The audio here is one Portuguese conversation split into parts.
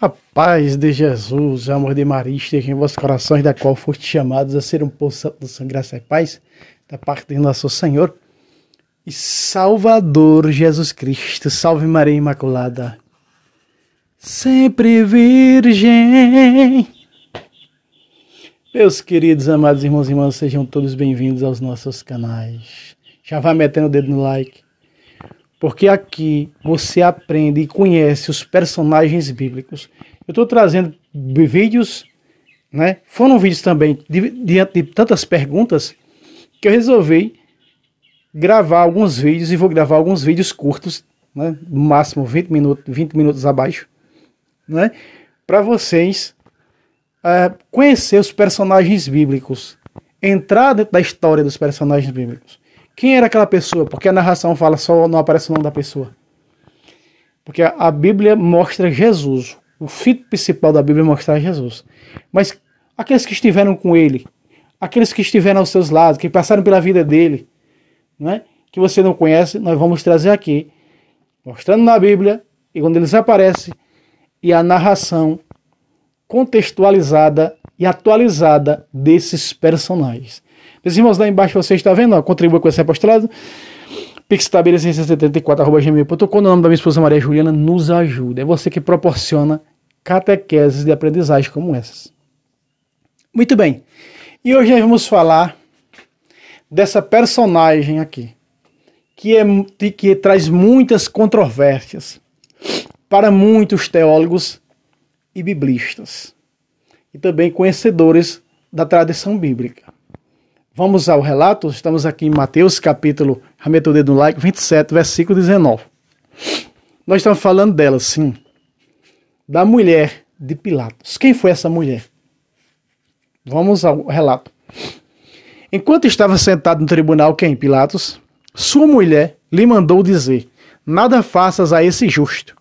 A paz de Jesus, o amor de Maria, esteja em vossos corações, da qual foste chamados a ser um povo santo do sangue, graça e paz, da parte de nosso Senhor e Salvador Jesus Cristo. Salve Maria Imaculada, sempre virgem. Meus queridos, amados irmãos e irmãs, sejam todos bem-vindos aos nossos canais. Já vai metendo o dedo no like, porque aqui você aprende e conhece os personagens bíblicos. Eu estou trazendo vídeos, né? Foram vídeos também diante de tantas perguntas que eu resolvi gravar alguns vídeos e vou gravar alguns vídeos curtos, né? No máximo 20 minutos abaixo, né? Para vocês conhecer os personagens bíblicos, entrar dentro da história dos personagens bíblicos. Quem era aquela pessoa? Porque a narração fala só, não aparece o nome da pessoa. Porque a Bíblia mostra Jesus. O fim principal da Bíblia é mostrar Jesus. Mas aqueles que estiveram com ele, aqueles que estiveram aos seus lados, que passaram pela vida dele, né? Que você não conhece, nós vamos trazer aqui, mostrando na Bíblia, e quando eles aparecem, e a narração contextualizada e atualizada desses personagens. Meus irmãos, lá embaixo você está vendo, ó, contribua com esse apostolado, pixtabeleciência74@gmail.com, no nome da minha esposa Maria Juliana, nos ajuda. É você que proporciona catequeses de aprendizagem como essas. Muito bem, e hoje nós vamos falar dessa personagem aqui, que traz muitas controvérsias para muitos teólogos e biblistas, e também conhecedores da tradição bíblica. Vamos ao relato, estamos aqui em Mateus, capítulo, já meteu o dedo no like, 27, versículo 19. Nós estamos falando dela, sim, da mulher de Pilatos. Quem foi essa mulher? Vamos ao relato. Enquanto estava sentado no tribunal, quem? Pilatos, sua mulher lhe mandou dizer: nada faças a esse justo.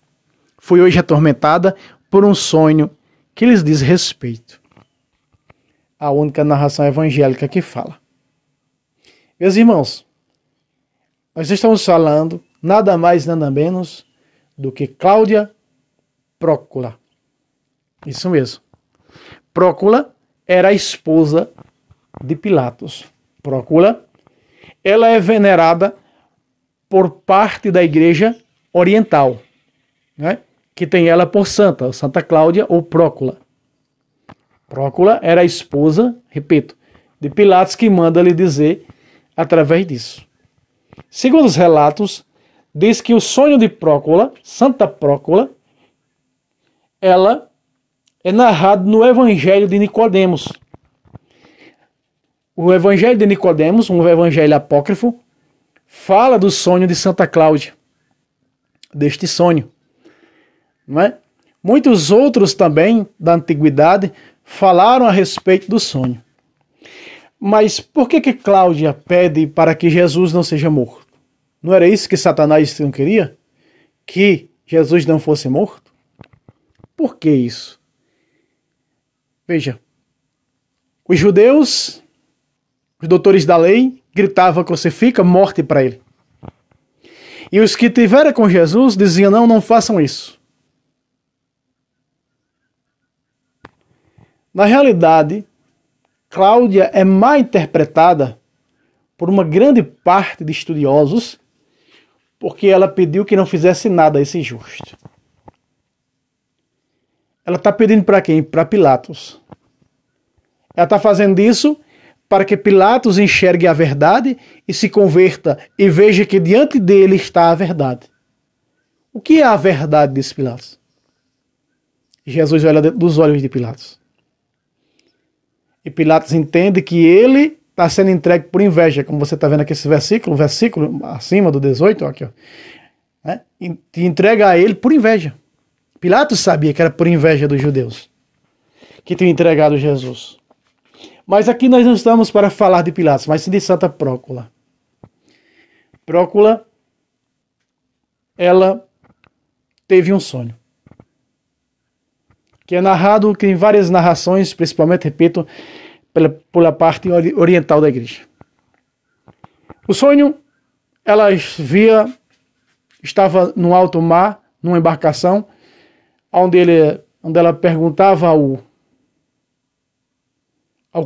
Fui hoje atormentada por um sonho que lhes diz respeito. A única narração evangélica que fala. Meus irmãos, nós estamos falando nada mais, nada menos do que Cláudia Prócula. Isso mesmo. Prócula era a esposa de Pilatos. Prócula, ela é venerada por parte da Igreja Oriental, né? Que tem ela por santa, Santa Cláudia ou Prócula. Prócula era a esposa, repito, de Pilatos, que manda lhe dizer através disso. Segundo os relatos, diz que o sonho de Prócula, Santa Prócula, ela é narrado no Evangelho de Nicodemos. O Evangelho de Nicodemos, um evangelho apócrifo, fala do sonho de Santa Cláudia, deste sonho. Não é? Muitos outros também da antiguidade falaram a respeito do sonho. Mas por que Cláudia pede para que Jesus não seja morto? Não era isso que Satanás não queria? Que Jesus não fosse morto? Por que isso? Veja, os judeus, os doutores da lei, gritavam crucifica, morte para ele. E os que estiveram com Jesus diziam, não façam isso. Na realidade, Cláudia é mal interpretada por uma grande parte de estudiosos, porque ela pediu que não fizesse nada a esse justo. Ela está pedindo para quem? Para Pilatos. Ela está fazendo isso para que Pilatos enxergue a verdade e se converta e veja que diante dele está a verdade. O que é a verdade, disse Pilatos? Jesus olha dentro dos olhos de Pilatos. E Pilatos entende que ele está sendo entregue por inveja, como você está vendo aqui esse versículo acima do 18, aqui, ó, né? E entrega a ele por inveja. Pilatos sabia que era por inveja dos judeus que tinham entregado Jesus. Mas aqui nós não estamos para falar de Pilatos, mas sim de Santa Prócula. Prócula, ela teve um sonho, que é narrado que em várias narrações, principalmente, repito, pela parte oriental da igreja. O sonho, ela estava no alto mar, numa embarcação, onde ele onde ela perguntava ao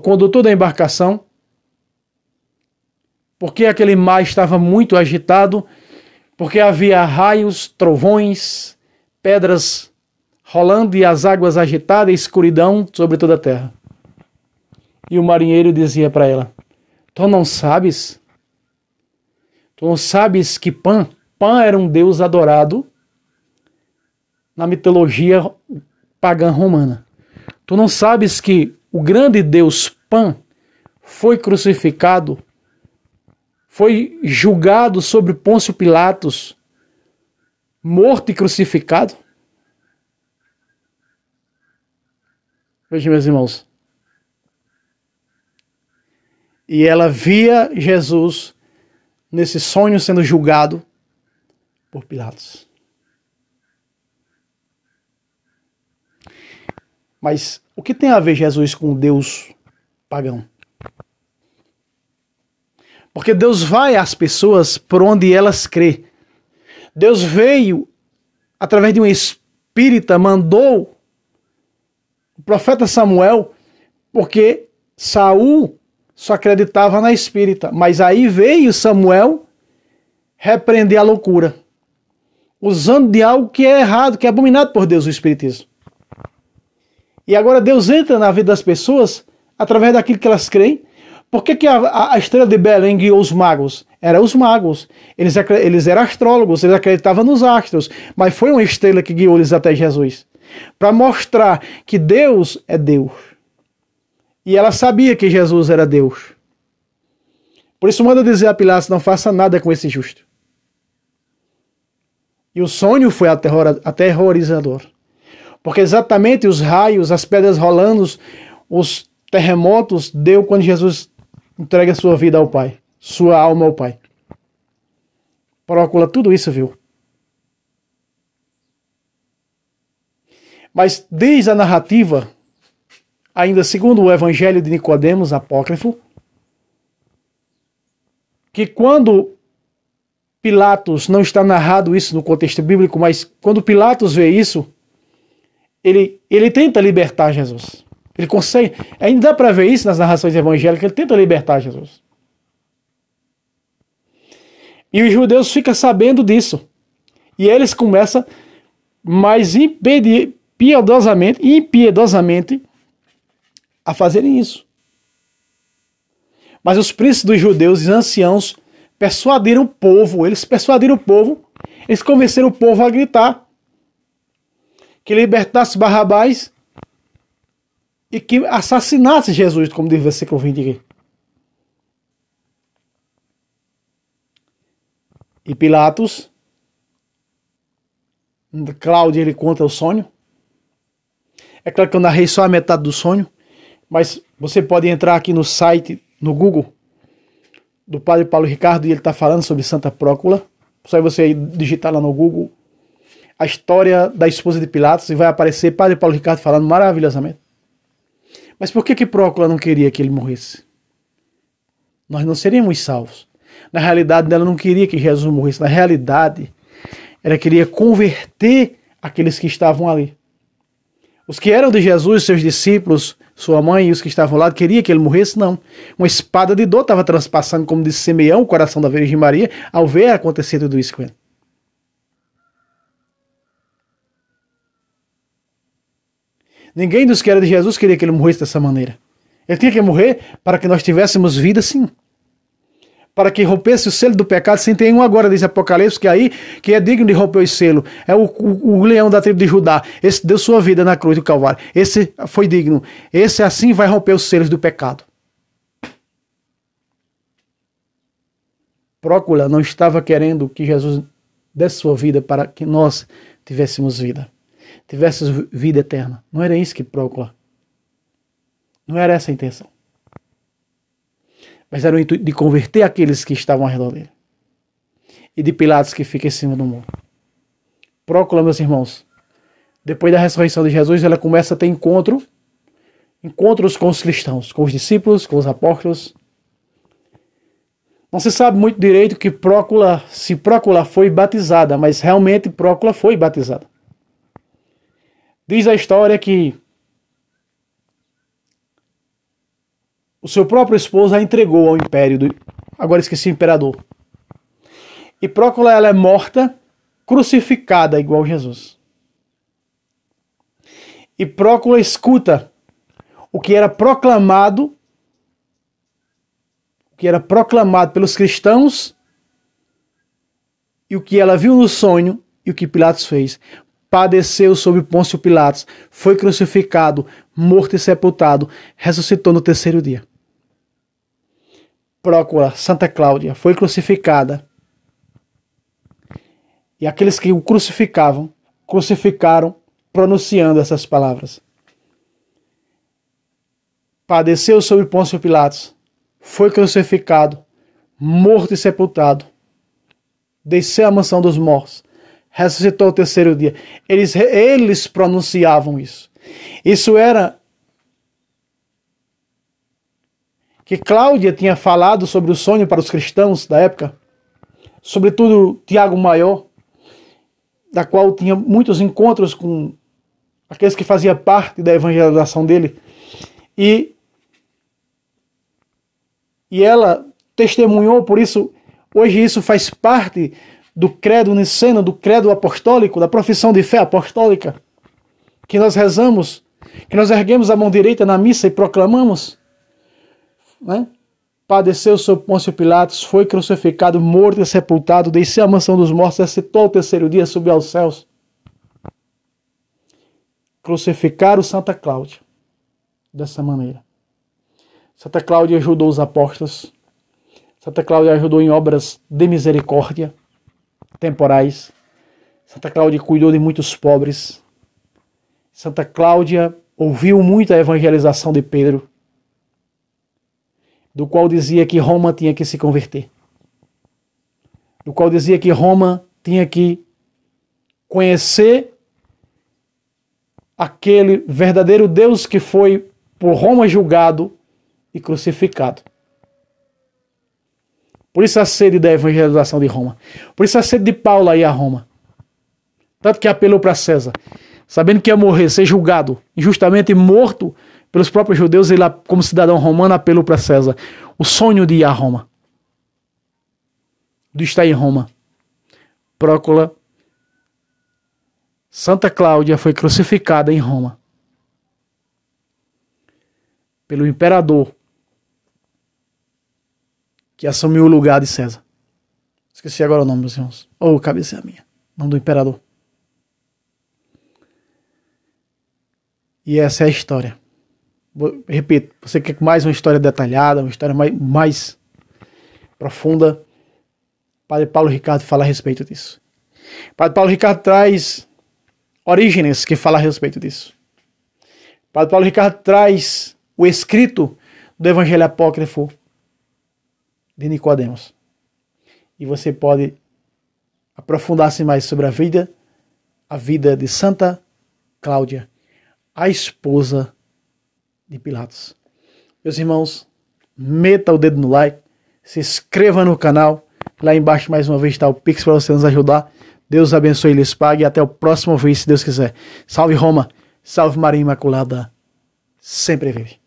condutor da embarcação porque aquele mar estava muito agitado, porque havia raios, trovões, pedras rolando e as águas agitadas e escuridão sobre toda a terra. E o marinheiro dizia para ela: tu não sabes? Tu não sabes que Pan era um deus adorado na mitologia pagã romana. Tu não sabes que o grande deus Pan foi crucificado, foi julgado sobre Pôncio Pilatos, morto e crucificado? Veja, meus irmãos. E ela via Jesus nesse sonho sendo julgado por Pilatos. Mas o que tem a ver Jesus com Deus pagão? Porque Deus vai às pessoas por onde elas crê. Deus veio através de um espírita, mandou o profeta Samuel, porque Saul só acreditava na espírita. Mas aí veio Samuel repreender a loucura, usando de algo que é errado, que é abominado por Deus, o espiritismo. E agora Deus entra na vida das pessoas através daquilo que elas creem. Por que a estrela de Belém guiou os magos? Eram os magos. Eles eram astrólogos, eles acreditavam nos astros. Mas foi uma estrela que guiou eles até Jesus. Para mostrar que Deus é Deus. E ela sabia que Jesus era Deus. Por isso manda dizer a Pilatos: não faça nada com esse justo. E o sonho foi aterrorizador. Porque exatamente os raios, as pedras rolando, os terremotos, deu quando Jesus entrega sua vida ao Pai, sua alma ao Pai. Prócula tudo isso viu. Mas diz a narrativa, ainda segundo o Evangelho de Nicodemos, apócrifo, que quando Pilatos, não está narrado isso no contexto bíblico, mas quando Pilatos vê isso, ele tenta libertar Jesus. Ele consegue, ainda dá para ver isso nas narrações evangélicas, ele tenta libertar Jesus. E os judeus ficam sabendo disso. E eles começam mais impiedosamente a fazerem isso. Mas os príncipes dos judeus e anciãos persuadiram o povo, eles convenceram o povo a gritar que libertasse Barrabás e que assassinasse Jesus, como diz o versículo 20 aqui. E Pilatos, Cláudio, ele conta o sonho. É claro que eu narrei só a metade do sonho, mas você pode entrar aqui no site, no Google, do Padre Paulo Ricardo, e ele está falando sobre Santa Prócula. Só você digitar lá no Google a história da esposa de Pilatos e vai aparecer Padre Paulo Ricardo falando maravilhosamente. Mas por que Prócula não queria que ele morresse? Nós não seríamos salvos. Na realidade, ela não queria que Jesus morresse. Na realidade, ela queria converter aqueles que estavam ali. Os que eram de Jesus, seus discípulos, sua mãe e os que estavam lá, queria que ele morresse? Não. Uma espada de dor estava transpassando, como disse Simeão, o coração da Virgem Maria, ao ver acontecer tudo isso com ele. Ninguém dos que era de Jesus queria que ele morresse dessa maneira. Ele tinha que morrer para que nós tivéssemos vida, sim. Para que rompesse o selo do pecado. Sim, tem um agora, diz Apocalipse, que é digno de romper o selo. É o leão da tribo de Judá. Esse deu sua vida na cruz do Calvário. Esse foi digno. Esse assim vai romper os selos do pecado. Prócula não estava querendo que Jesus desse sua vida para que nós tivéssemos vida. Tivéssemos vida eterna. Não era isso que Prócula. Não era essa a intenção. Mas era o intuito de converter aqueles que estavam ao redor dele. E de Pilatos que fica em cima do muro. Prócula, meus irmãos, depois da ressurreição de Jesus, ela começa a ter encontros com os cristãos, com os discípulos, com os apóstolos. Não se sabe muito direito que Prócula, se Prócula foi batizada, mas realmente Prócula foi batizada. Diz a história que o seu próprio esposo a entregou ao império agora esqueci o imperador. E Prócula, ela é morta, crucificada igual Jesus. E Prócula escuta o que era proclamado pelos cristãos e o que ela viu no sonho e o que Pilatos fez. Padeceu sob Pôncio Pilatos, foi crucificado, morto e sepultado, ressuscitou no terceiro dia. Prócula, Santa Cláudia, foi crucificada. E aqueles que o crucificaram pronunciando essas palavras. Padeceu sob Pôncio Pilatos, foi crucificado, morto e sepultado, desceu à mansão dos mortos, ressuscitou ao terceiro dia. Eles pronunciavam isso. Isso era que Cláudia tinha falado sobre o sonho para os cristãos da época, sobretudo Tiago Maior, da qual tinha muitos encontros com aqueles que faziam parte da evangelização dele, e ela testemunhou, por isso, hoje isso faz parte do credo niceno, do credo apostólico, da profissão de fé apostólica, que nós rezamos, que nós erguemos a mão direita na missa e proclamamos, né? Padeceu sob Pôncio Pilatos, foi crucificado, morto e sepultado, desceu à mansão dos mortos, ressuscitou ao terceiro dia, subiu aos céus. Crucificaram Santa Cláudia dessa maneira. Santa Cláudia ajudou os apóstolos. Santa Cláudia ajudou em obras de misericórdia temporais. Santa Cláudia cuidou de muitos pobres. Santa Cláudia ouviu muito a evangelização de Pedro, do qual dizia que Roma tinha que se converter. Do qual dizia que Roma tinha que conhecer aquele verdadeiro Deus que foi por Roma julgado e crucificado. Por isso a sede da evangelização de Roma. Por isso a sede de Paulo a ir a Roma. Tanto que apelou para César, sabendo que ia morrer, ser julgado, injustamente morto pelos próprios judeus, ele, como cidadão romano, apelou para César. O sonho de ir a Roma, de estar em Roma. Prócula, Santa Cláudia foi crucificada em Roma pelo imperador que assumiu o lugar de César. Esqueci agora o nome, meus irmãos. Cabeça minha. O nome do imperador. E essa é a história. Repito, você quer mais uma história detalhada, uma história mais profunda, Padre Paulo Ricardo fala a respeito disso. Padre Paulo Ricardo traz Orígenes, que fala a respeito disso. Padre Paulo Ricardo traz o escrito do Evangelho Apócrifo de Nicodemos. E você pode aprofundar-se mais sobre a vida de Santa Cláudia, a esposa de Pilatos. Meus irmãos, meta o dedo no like, se inscreva no canal, lá embaixo mais uma vez está o Pix para você nos ajudar. Deus abençoe e lhes pague, e até o próximo vídeo, se Deus quiser. Salve Roma, salve Maria Imaculada, sempre vive.